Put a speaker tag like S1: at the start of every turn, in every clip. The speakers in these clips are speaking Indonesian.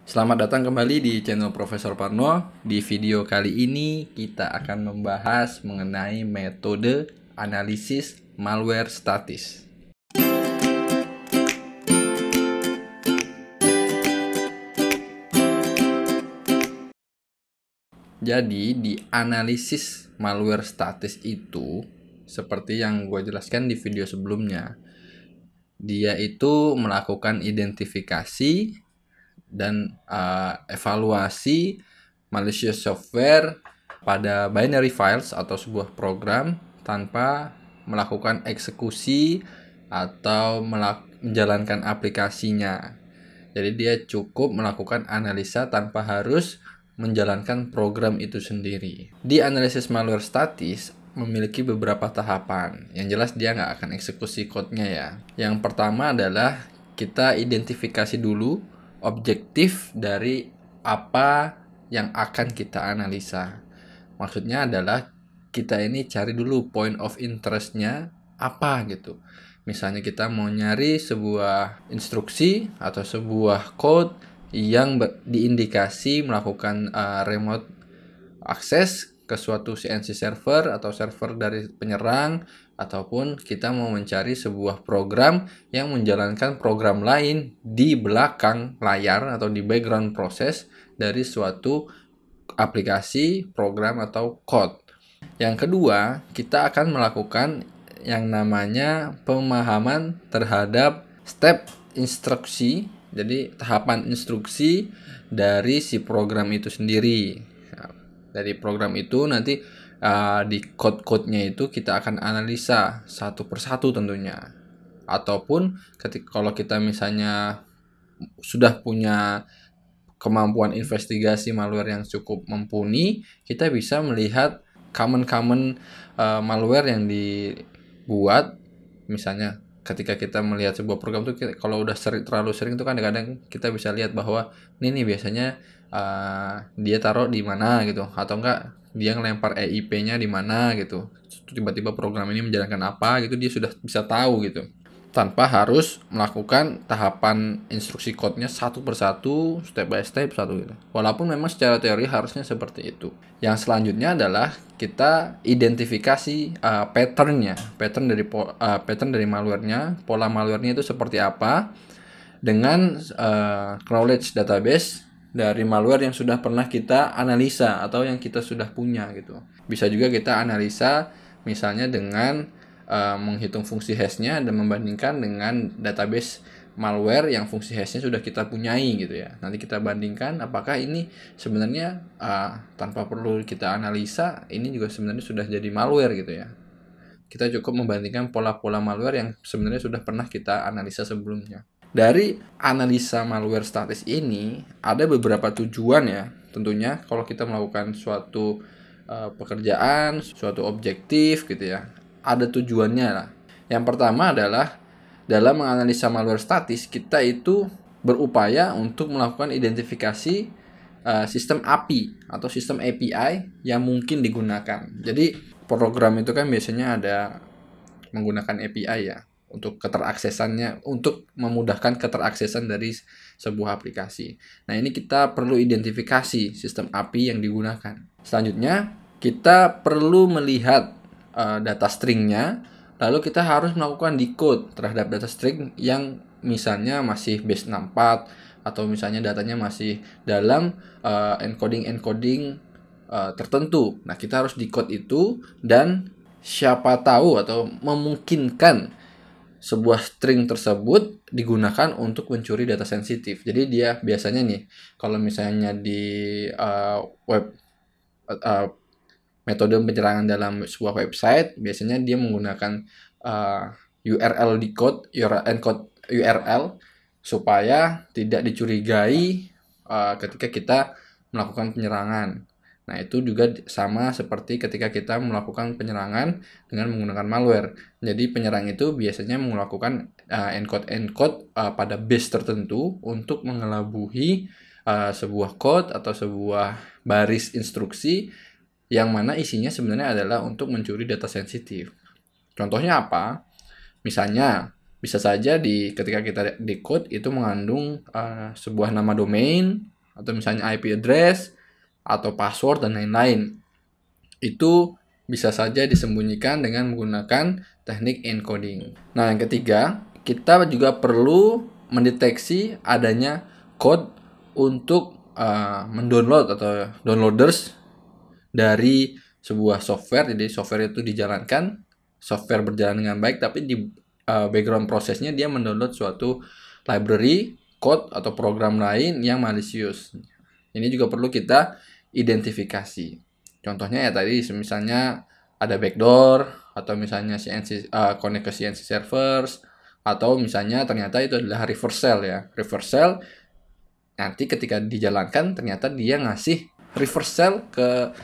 S1: Selamat datang kembali di channel Profesor Parno. Di video kali ini kita akan membahas mengenai metode analisis malware statis. Jadi di analisis malware statis itu seperti yang gue jelaskan di video sebelumnya, dia itu melakukan identifikasi dan evaluasi malicious software pada binary files atau sebuah program tanpa melakukan eksekusi atau menjalankan aplikasinya. Jadi dia cukup melakukan analisa tanpa harus menjalankan program itu sendiri. Di analisis malware statis memiliki beberapa tahapan. Yang jelas dia nggak akan eksekusi kodenya ya. Yang pertama adalah kita identifikasi dulu objektif dari apa yang akan kita analisa. Maksudnya adalah kita ini cari dulu point of interest-nya apa gitu. Misalnya kita mau nyari sebuah instruksi atau sebuah code yang diindikasi melakukan remote access ke suatu CNC server atau server dari penyerang, ataupun kita mau mencari sebuah program yang menjalankan program lain di belakang layar atau di background proses dari suatu aplikasi, program atau code. Yang kedua, kita akan melakukan yang namanya pemahaman terhadap step instruksi, jadi tahapan instruksi dari si program itu sendiri. Dari program itu nanti di code-code-nya itu kita akan analisa satu persatu tentunya. Ataupun kalau kita misalnya sudah punya kemampuan investigasi malware yang cukup mumpuni, kita bisa melihat common malware yang dibuat. Misalnya ketika kita melihat sebuah program tuh, kalau udah terlalu sering tuh kadang-kadang kita bisa lihat bahwa ini nih biasanya dia taruh di mana gitu, atau enggak dia ngelempar EIP-nya di mana gitu. Tiba-tiba program ini menjalankan apa gitu, dia sudah bisa tahu gitu, tanpa harus melakukan tahapan instruksi code-nya satu persatu, step by step satu gitu. Walaupun memang secara teori harusnya seperti itu. Yang selanjutnya adalah kita identifikasi pattern dari malware-nya, pola malware-nya itu seperti apa dengan knowledge database dari malware yang sudah pernah kita analisa atau yang kita sudah punya gitu. Bisa juga kita analisa misalnya dengan menghitung fungsi hash-nya dan membandingkan dengan database malware yang fungsi hash-nya sudah kita punyai gitu ya. Nanti kita bandingkan apakah ini sebenarnya tanpa perlu kita analisa, ini juga sebenarnya sudah jadi malware gitu ya. Kita cukup membandingkan pola-pola malware yang sebenarnya sudah pernah kita analisa sebelumnya. Dari analisa malware statis ini ada beberapa tujuan ya. Tentunya kalau kita melakukan suatu pekerjaan, suatu objektif gitu ya, ada tujuannya lah. Yang pertama adalah dalam menganalisa malware statis, kita itu berupaya untuk melakukan identifikasi sistem API atau sistem API yang mungkin digunakan. Jadi program itu kan biasanya ada menggunakan API ya untuk keteraksesannya, untuk memudahkan keteraksesan dari sebuah aplikasi. Nah, ini kita perlu identifikasi sistem API yang digunakan. Selanjutnya, kita perlu melihat data stringnya, lalu kita harus melakukan decode terhadap data string yang misalnya masih base 64 atau misalnya datanya masih dalam encoding tertentu. Nah, kita harus decode itu, dan siapa tahu atau memungkinkan sebuah string tersebut digunakan untuk mencuri data sensitif. Jadi dia biasanya nih, kalau misalnya di web metode penyerangan dalam sebuah website, biasanya dia menggunakan URL decode, encode URL supaya tidak dicurigai ketika kita melakukan penyerangan. Nah, itu juga sama seperti ketika kita melakukan penyerangan dengan menggunakan malware. Jadi penyerang itu biasanya melakukan encode pada base tertentu untuk mengelabuhi sebuah code atau sebuah baris instruksi yang mana isinya sebenarnya adalah untuk mencuri data sensitif. Contohnya apa? Misalnya bisa saja ketika kita decode itu mengandung sebuah nama domain atau misalnya IP address atau password dan lain-lain. Itu bisa saja disembunyikan dengan menggunakan teknik encoding. Nah, yang ketiga, kita juga perlu mendeteksi adanya code untuk mendownload atau downloaders dari sebuah software. Jadi software itu dijalankan, software berjalan dengan baik, tapi di background prosesnya dia mendownload suatu library, code atau program lain yang malicious. Ini juga perlu kita identifikasi. Contohnya ya tadi misalnya ada backdoor atau misalnya CNC connect ke CNC servers, atau misalnya ternyata itu adalah reverse shell ya. Reverse shell nanti ketika dijalankan ternyata dia ngasih reverse shell ke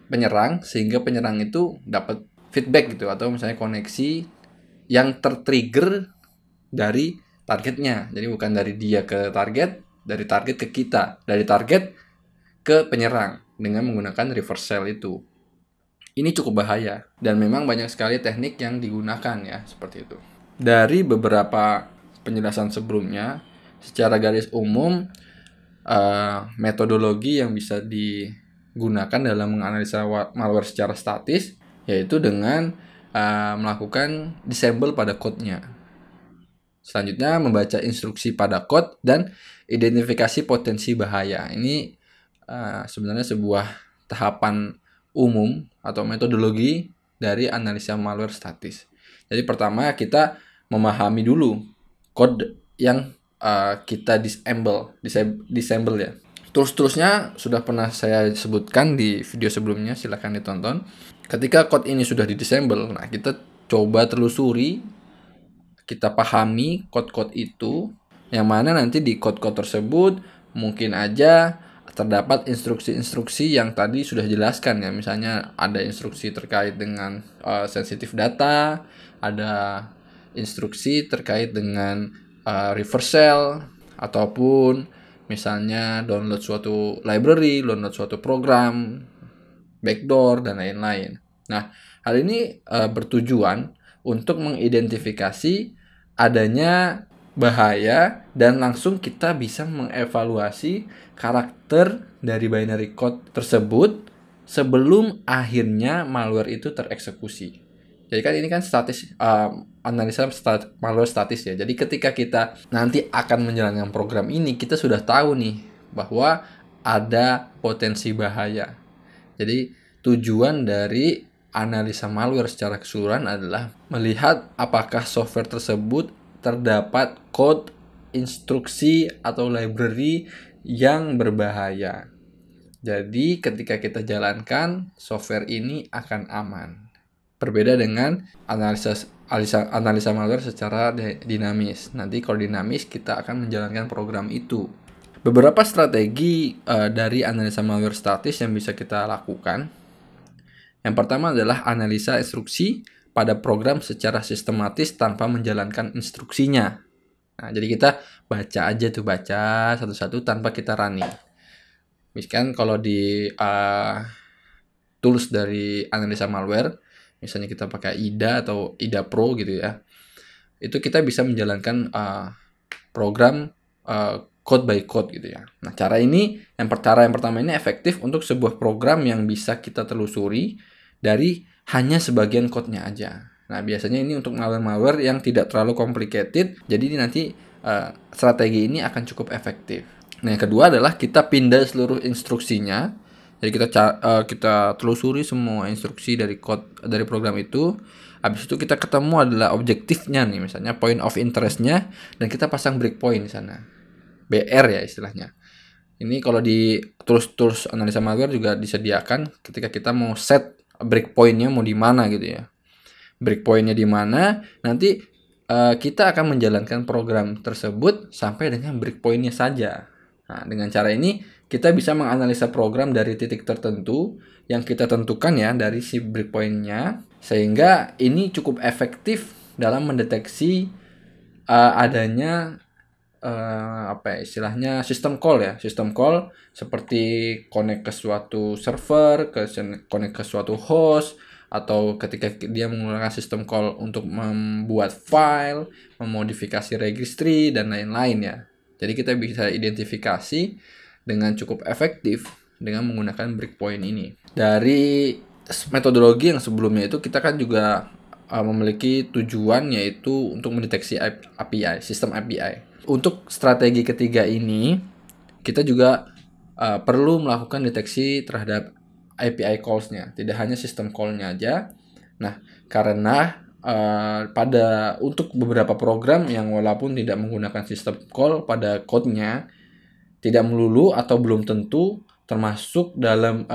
S1: penyerang sehingga penyerang itu dapat feedback gitu, atau misalnya koneksi yang tertrigger dari targetnya. Jadi bukan dari dia ke target, dari target ke kita, dari target ke penyerang dengan menggunakan reverse shell itu. Ini cukup bahaya dan memang banyak sekali teknik yang digunakan ya seperti itu. Dari beberapa penjelasan sebelumnya, secara garis umum metodologi yang bisa digunakan dalam menganalisa malware secara statis yaitu dengan melakukan disable pada code-nya. Selanjutnya membaca instruksi pada code dan identifikasi potensi bahaya. Ini sebenarnya sebuah tahapan umum atau metodologi dari analisa malware statis. Jadi pertama kita memahami dulu code yang kita disable ya. Terus-terusnya sudah pernah saya sebutkan di video sebelumnya, silahkan ditonton. Ketika code ini sudah di-disable, nah kita coba telusuri, kita pahami code-code itu, yang mana nanti di code-code tersebut mungkin aja terdapat instruksi-instruksi yang tadi sudah jelaskan ya. Misalnya ada instruksi terkait dengan sensitif data, ada instruksi terkait dengan reverse shell, ataupun misalnya download suatu library, download suatu program, backdoor, dan lain-lain. Nah, hal ini bertujuan untuk mengidentifikasi adanya bahaya dan langsung kita bisa mengevaluasi karakter dari binary code tersebut sebelum akhirnya malware itu tereksekusi. Jadi kan ini kan analisa malware statis ya. Jadi ketika kita nanti akan menjalankan program ini, kita sudah tahu nih bahwa ada potensi bahaya. Jadi tujuan dari analisa malware secara keseluruhan adalah melihat apakah software tersebut terdapat code, instruksi, atau library yang berbahaya. Jadi ketika kita jalankan, software ini akan aman. Berbeda dengan analisa malware secara dinamis. Nanti kalau dinamis kita akan menjalankan program itu. Beberapa strategi dari analisa malware statis yang bisa kita lakukan. Yang pertama adalah analisa instruksi pada program secara sistematis tanpa menjalankan instruksinya. Nah, jadi kita baca satu-satu tanpa kita running. Misalkan kalau di tools dari analisa malware, misalnya kita pakai IDA atau IDA Pro gitu ya, itu kita bisa menjalankan program code by code gitu ya. Nah, cara yang pertama ini efektif untuk sebuah program yang bisa kita telusuri dari hanya sebagian code-nya aja. Nah, biasanya ini untuk malware-malware yang tidak terlalu complicated, jadi nanti strategi ini akan cukup efektif. Nah, yang kedua adalah kita pindah seluruh instruksinya. Jadi kita telusuri semua instruksi dari program itu. Habis itu kita ketemu adalah objektifnya nih, misalnya point of interest-nya, dan kita pasang breakpoint di sana. BR ya istilahnya. Ini kalau di tools analisa malware juga disediakan ketika kita mau set breakpoint-nya mau di mana gitu ya. Breakpoint-nya di mana, nanti kita akan menjalankan program tersebut sampai dengan breakpoint-nya saja. Nah, dengan cara ini kita bisa menganalisa program dari titik tertentu yang kita tentukan ya dari si breakpoint-nya, sehingga ini cukup efektif dalam mendeteksi adanya istilahnya sistem call ya. Sistem call seperti connect ke suatu server, connect ke suatu host, atau ketika dia menggunakan sistem call untuk membuat file, memodifikasi registry, dan lain-lain ya. Jadi kita bisa identifikasi dengan cukup efektif dengan menggunakan breakpoint ini. Dari metodologi yang sebelumnya itu kita kan juga memiliki tujuan, yaitu untuk mendeteksi API, sistem API. Untuk strategi ketiga ini kita juga perlu melakukan deteksi terhadap API calls-nya, tidak hanya sistem call-nya aja. Nah, karena untuk beberapa program yang walaupun tidak menggunakan sistem call pada code-nya, tidak melulu atau belum tentu termasuk dalam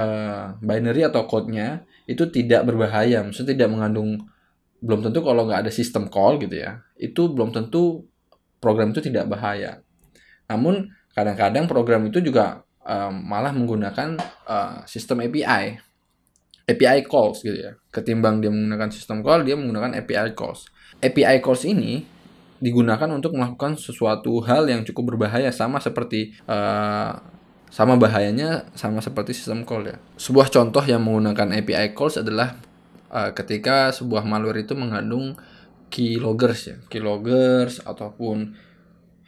S1: binary atau code-nya itu tidak berbahaya. Maksudnya tidak mengandung, belum tentu kalau nggak ada sistem call gitu ya, itu belum tentu program itu tidak bahaya. Namun kadang-kadang program itu juga malah menggunakan sistem API calls gitu ya. Ketimbang dia menggunakan sistem call, dia menggunakan API calls. API calls ini digunakan untuk melakukan sesuatu hal yang cukup berbahaya, sama bahayanya sama seperti sistem call ya. Sebuah contoh yang menggunakan API calls adalah ketika sebuah malware itu mengandung keyloggers ataupun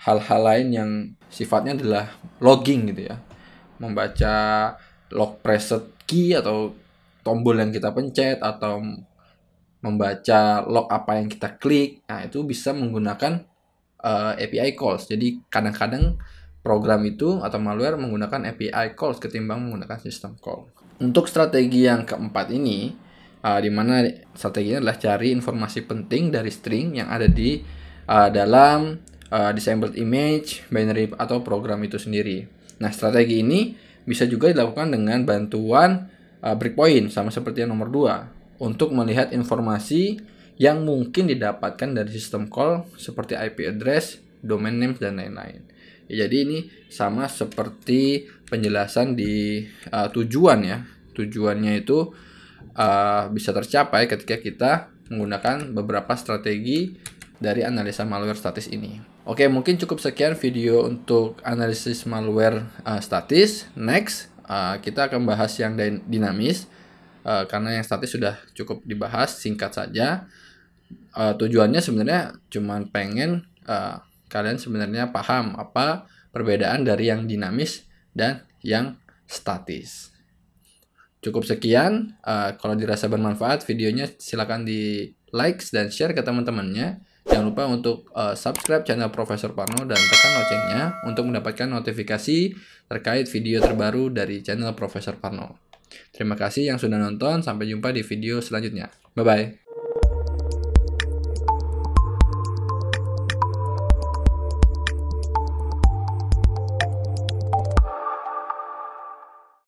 S1: hal-hal lain yang sifatnya adalah logging gitu ya, membaca log preset key atau tombol yang kita pencet, atau membaca log apa yang kita klik. Nah, itu bisa menggunakan API calls. Jadi kadang-kadang program itu atau malware menggunakan API calls ketimbang menggunakan system call. Untuk strategi yang keempat ini, di mana strateginya adalah cari informasi penting dari string yang ada di dalam disabled image, binary atau program itu sendiri. Nah, strategi ini bisa juga dilakukan dengan bantuan breakpoint, sama seperti yang nomor 2, untuk melihat informasi yang mungkin didapatkan dari sistem call seperti IP address, domain name, dan lain-lain. Ya, jadi ini sama seperti penjelasan di tujuan ya. Tujuannya itu bisa tercapai ketika kita menggunakan beberapa strategi dari analisa malware statis ini. Oke, mungkin cukup sekian video untuk analisis malware statis. Next, kita akan bahas yang dinamis, karena yang statis sudah cukup dibahas, singkat saja. Tujuannya sebenarnya cuma pengen kalian sebenarnya paham apa perbedaan dari yang dinamis dan yang statis. Cukup sekian. Kalau dirasa bermanfaat videonya, silakan di like dan share ke teman-temannya. Jangan lupa untuk subscribe channel Profesor Parno dan tekan loncengnya untuk mendapatkan notifikasi terkait video terbaru dari channel Profesor Parno. Terima kasih yang sudah nonton. Sampai jumpa di video selanjutnya. Bye-bye.